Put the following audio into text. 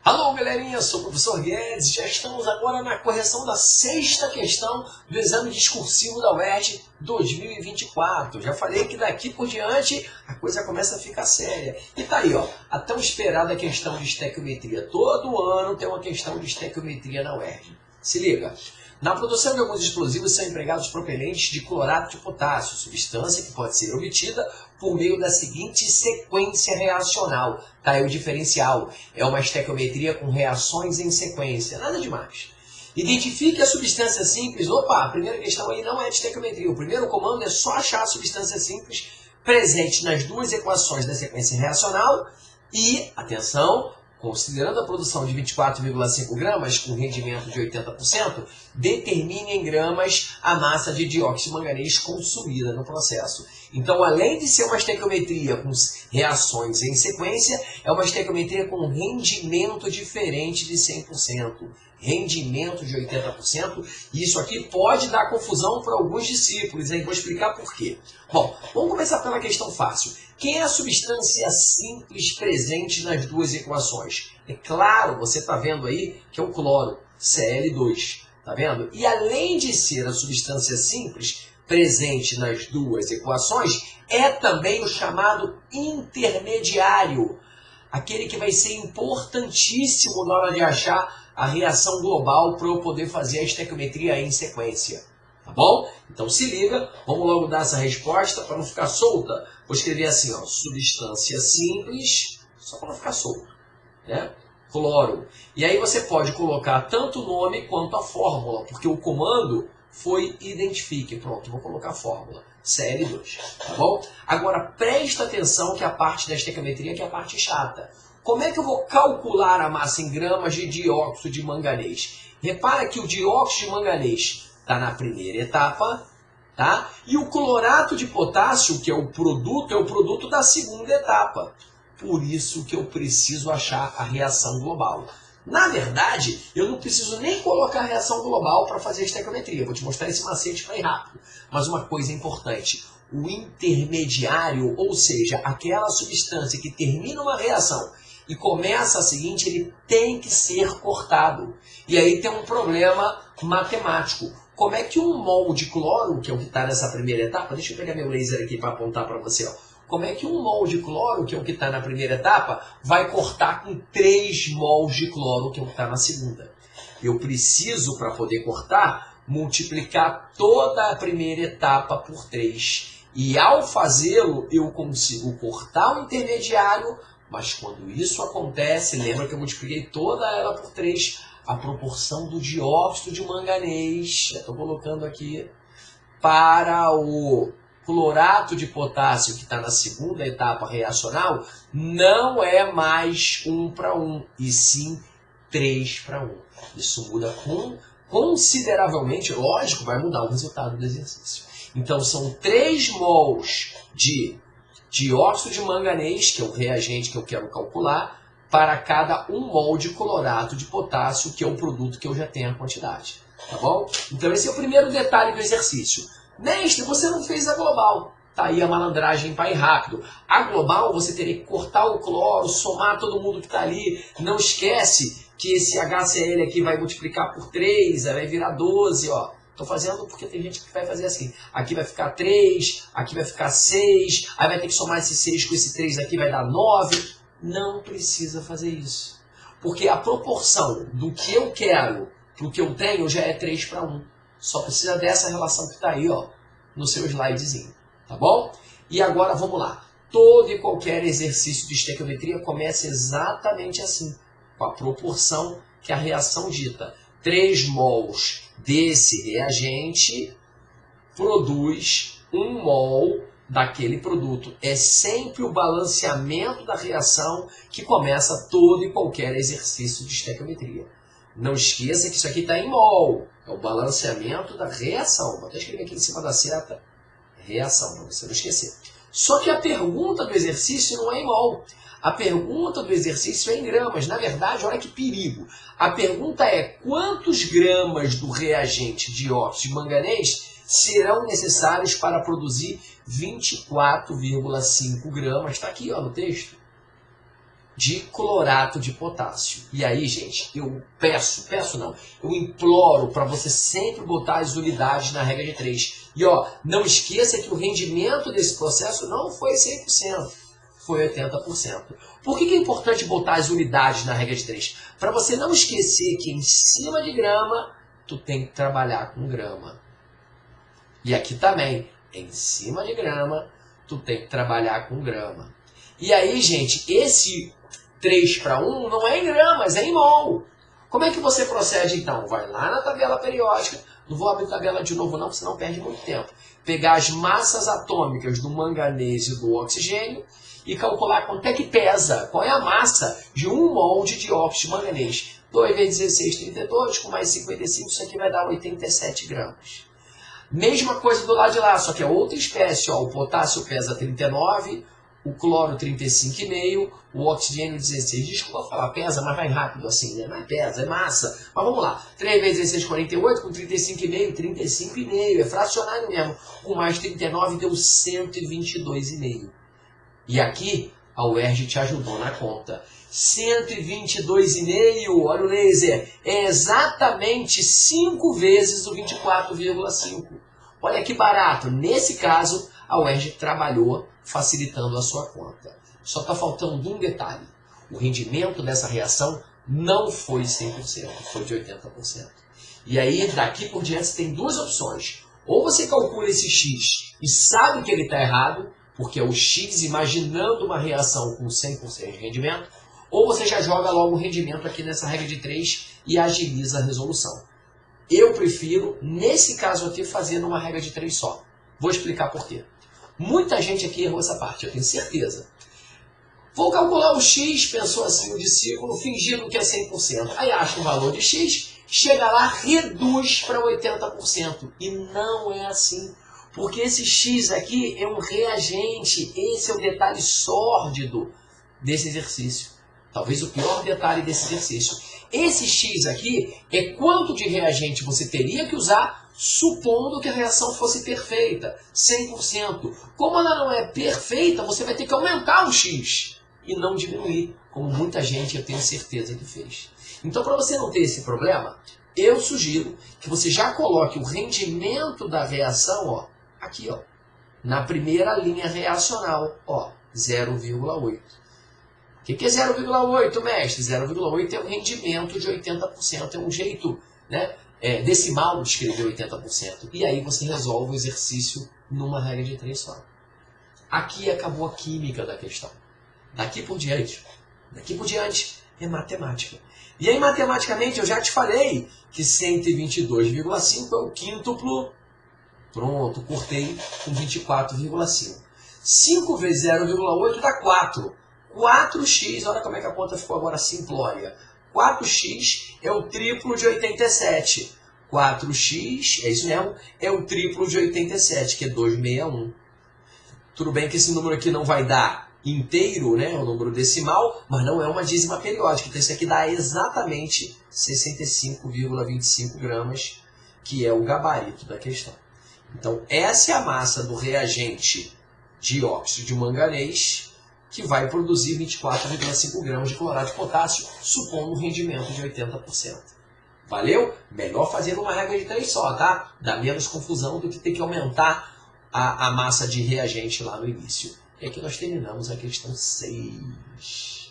Alô, galerinha, sou o professor Guedes. Já estamos agora na correção da sexta questão do exame discursivo da UERJ 2024. Já falei que daqui por diante a coisa começa a ficar séria. E tá aí, ó, a tão esperada questão de estequiometria. Todo ano tem uma questão de estequiometria na UERJ. Se liga. Na produção de alguns explosivos são empregados propelentes de clorato de potássio, substância que pode ser obtida por meio da seguinte sequência reacional. Tá aí o diferencial. É uma estequiometria com reações em sequência. Nada demais. Identifique a substância simples. Opa, a primeira questão aí não é de estequiometria. O primeiro comando é só achar a substância simples presente nas duas equações da sequência reacional e, atenção, considerando a produção de 24,5 gramas com rendimento de 80%, determine em gramas a massa de dióxido de manganês consumida no processo. Então, além de ser uma estequiometria com reações em sequência, é uma estequiometria com rendimento diferente de 100%. Rendimento de 80%, e isso aqui pode dar confusão para alguns discípulos, hein? Vou explicar por quê. Bom, vamos começar pela questão fácil. Quem é a substância simples presente nas duas equações? É claro, você está vendo aí que é o cloro, Cl2, tá vendo? E além de ser a substância simples presente nas duas equações, é também o chamado intermediário, aquele que vai ser importantíssimo na hora de achar a reação global para eu poder fazer a estequiometria em sequência. Tá bom? Então se liga, vamos logo dar essa resposta para não ficar solta. Vou escrever assim, ó, substância simples, só para não ficar solto, né? Cloro. E aí você pode colocar tanto o nome quanto a fórmula, porque o comando foi identifique. Pronto, vou colocar a fórmula. Cl2, tá bom? Agora presta atenção que a parte da estequiometria que é a parte chata. Como é que eu vou calcular a massa em gramas de dióxido de manganês? Repara que o dióxido de manganês está na primeira etapa, tá? E o clorato de potássio, que é o produto da segunda etapa. Por isso que eu preciso achar a reação global. Na verdade, eu não preciso nem colocar a reação global para fazer a estequiometria. Vou te mostrar esse macete para ir rápido. Mas uma coisa importante, o intermediário, ou seja, aquela substância que termina uma reação e começa a seguinte, ele tem que ser cortado. E aí tem um problema matemático. Como é que um mol de cloro, que é o que está nessa primeira etapa, deixa eu pegar meu laser aqui para apontar para você, ó. Como é que um mol de cloro, que é o que está na primeira etapa, vai cortar com 3 mols de cloro, que é o que está na segunda? Eu preciso, para poder cortar, multiplicar toda a primeira etapa por 3. E ao fazê-lo, eu consigo cortar o intermediário, mas quando isso acontece, lembra que eu multipliquei toda ela por 3, a proporção do dióxido de manganês, já estou colocando aqui, para o clorato de potássio, que está na segunda etapa reacional, não é mais 1:1, e sim 3:1. Isso muda consideravelmente, lógico, vai mudar o resultado do exercício. Então, são 3 mols de dióxido de manganês, que é o reagente que eu quero calcular, para cada 1 mol de clorato de potássio, que é o produto que eu já tenho a quantidade. Tá bom? Então esse é o primeiro detalhe do exercício. Mestre, você não fez a global. Tá aí a malandragem para ir rápido. A global você teria que cortar o cloro, somar todo mundo que está ali. Não esquece que esse HCl aqui vai multiplicar por 3, aí vai virar 12, ó. Estou fazendo porque tem gente que vai fazer assim. Aqui vai ficar 3, aqui vai ficar 6, aí vai ter que somar esse 6 com esse 3 aqui, vai dar 9. Não precisa fazer isso. Porque a proporção do que eu quero para o que eu tenho já é 3:1. Só precisa dessa relação que está aí, ó, no seu slidezinho. Tá bom? E agora vamos lá. Todo e qualquer exercício de estequiometria começa exatamente assim, com a proporção que a reação dita. 3 mols desse reagente produz 1 mol daquele produto. É sempre o balanceamento da reação que começa todo e qualquer exercício de estequiometria. Não esqueça que isso aqui está em mol. É o balanceamento da reação. Vou até escrever aqui em cima da seta. Reação, para você não esquecer. Só que a pergunta do exercício não é em mol. A pergunta do exercício é em gramas. Na verdade, olha que perigo. A pergunta é quantos gramas do reagente dióxido de manganês serão necessários para produzir 24,5 gramas. Está aqui, ó, no texto. de clorato de potássio. E aí, gente, eu eu imploro para você sempre botar as unidades na regra de 3. E ó, não esqueça que o rendimento desse processo não foi 100%, foi 80%. Por que é importante botar as unidades na regra de 3? Para você não esquecer que em cima de grama, tu tem que trabalhar com grama. E aqui também, em cima de grama, tu tem que trabalhar com grama. E aí, gente, esse 3:1 não é em gramas, é em mol. Como é que você procede então? Vai lá na tabela periódica, não vou abrir tabela de novo não, senão perde muito tempo. Pegar as massas atômicas do manganês e do oxigênio e calcular quanto é que pesa, qual é a massa de 1 mol de dióxido de manganês. 2 vezes 16, 32, com mais 55, isso aqui vai dar 87 gramas. Mesma coisa do lado de lá, só que é outra espécie. Ó, o potássio pesa 39, o cloro 35,5, o oxigênio 16. Desculpa falar pesa, mas vai rápido assim, né? Não é pesa, é massa. Mas vamos lá. 3 vezes 16, 48, com 35,5, 35,5. É fracionário mesmo. Com mais 39 deu 122,5. E aqui a UERJ te ajudou na conta. 122,5, olha o laser, é exatamente 5 vezes o 24,5. Olha que barato. Nesse caso, a UERJ trabalhou facilitando a sua conta. Só está faltando um detalhe. O rendimento dessa reação não foi 100%, foi de 80%. E aí, daqui por diante, você tem duas opções. Ou você calcula esse X e sabe que ele está errado, porque é o X imaginando uma reação com 100% de rendimento, ou você já joga logo o rendimento aqui nessa regra de 3 e agiliza a resolução. Eu prefiro, nesse caso aqui, fazer numa regra de 3 só. Vou explicar por quê. Muita gente aqui errou essa parte, eu tenho certeza. Vou calcular o X, pensou assim o discípulo, fingindo que é 100%. Aí acha o valor de X, chega lá, reduz para 80%. E não é assim. Porque esse X aqui é um reagente. Esse é o detalhe sórdido desse exercício. Talvez o pior detalhe desse exercício. Esse X aqui é quanto de reagente você teria que usar, supondo que a reação fosse perfeita, 100%. Como ela não é perfeita, você vai ter que aumentar o X e não diminuir, como muita gente eu tenho certeza que fez. Então, para você não ter esse problema, eu sugiro que você já coloque o rendimento da reação, ó, aqui, ó, na primeira linha reacional, ó, 0,8. O que é 0,8, mestre? 0,8 é o rendimento de 80%, é um jeito, né, decimal de escrever 80%. E aí você resolve o exercício numa regra de 3 só. Aqui acabou a química da questão. Daqui por diante é matemática. E aí, matematicamente, eu já te falei que 122,5 é o quíntuplo. Pronto, cortei com 24,5. 5 vezes 0,8 dá 4. 4x, olha como é que a conta ficou agora simplória. 4x é o triplo de 87. 4x, é isso mesmo, é o triplo de 87, que é 261. Tudo bem que esse número aqui não vai dar inteiro, né, o número decimal, mas não é uma dízima periódica. Então isso aqui dá exatamente 65,25 gramas, que é o gabarito da questão. Então essa é a massa do reagente dióxido de manganês, que vai produzir 24,5 gramas de clorato de potássio, supondo um rendimento de 80%. Valeu? Melhor fazer uma regra de 3 só, tá? Dá menos confusão do que ter que aumentar a massa de reagente lá no início. E aqui nós terminamos a questão 6.